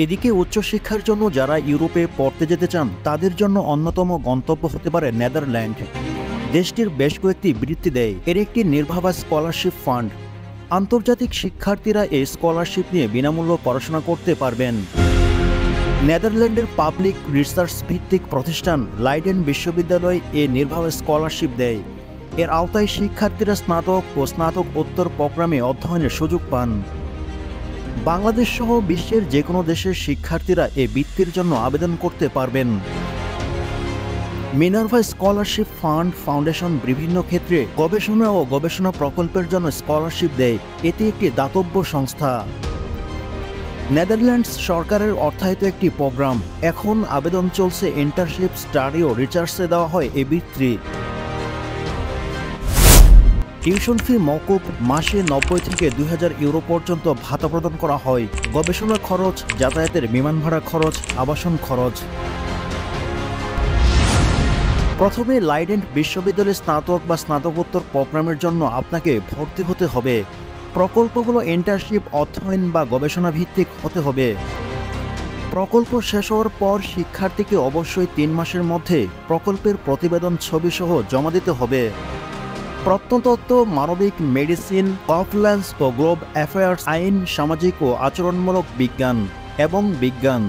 এদিকে উচ্চশিক্ষার জন্য যারা ইউরোপে পড়তে যেতে চান তাদের জন্য অন্যতম গন্তব্য হতে পারে নেদারল্যান্ড। দেশটির বেশ কয়েকটি বৃত্তি দেয় এর একটি নির্ভাবা স্কলারশিপ ফান্ড। আন্তর্জাতিক শিক্ষার্থীরা এই স্কলারশিপ নিয়ে বিনামূল্য পড়াশোনা করতে পারবেন। নেদারল্যান্ডের পাবলিক রিসার্চ ভিত্তিক প্রতিষ্ঠান লাইডেন বিশ্ববিদ্যালয় এ নির্ভাবা স্কলারশিপ দেয়। এর আওতায় শিক্ষার্থীরা স্নাতক ও স্নাতকোত্তর প্রোগ্রামে অধ্যয়নের সুযোগ পান। বাংলাদেশ সহ বিশ্বের যে কোনো দেশের শিক্ষার্থীরা এ বৃত্তির জন্য আবেদন করতে পারবেন। মিনার্ভা স্কলারশিপ ফান্ড ফাউন্ডেশন বিভিন্ন ক্ষেত্রে গবেষণা ও গবেষণা প্রকল্পের জন্য স্কলারশিপ দেয়। এটি একটি দাতব্য সংস্থা। নেদারল্যান্ডস সরকারের অর্থায়িত একটি প্রোগ্রাম। এখন আবেদন চলছে। ইন্টার্নশিপ, স্টাডি ও রিসার্চে দেওয়া হয় এই বৃত্তি। টিউশন ফি মওকুফ, মাসে 90 থেকে 2000 ইউরো পর্যন্ত ভাতা প্রদান করা হয়। গবেষণা খরচ, যাতায়াতের বিমান ভাড়া খরচ, আবাসন খরচ। প্রথমে লাইডেন বিশ্ববিদ্যালয়ের স্নাতক বা স্নাতকোত্তর প্রোগ্রামের জন্য আপনাকে ভর্তি হতে হবে। প্রকল্পগুলো ইন্টার্নশিপ, অধ্যয়ন বা গবেষণা ভিত্তিক হতে হবে। প্রকল্প শেষ হওয়ার পর শিক্ষার্থীকে অবশ্যই 3 মাসের মধ্যে প্রকল্পের প্রতিবেদন ছবিসহ জমা দিতে হবে। প্রত্নতত্ত্ব, মানবিক, মেডিসিন, কমপ্লায়েন্স ও গ্লোব অ্যাফেয়ার্স, আইন, সামাজিক ও আচরণমূলক বিজ্ঞান এবং বিজ্ঞান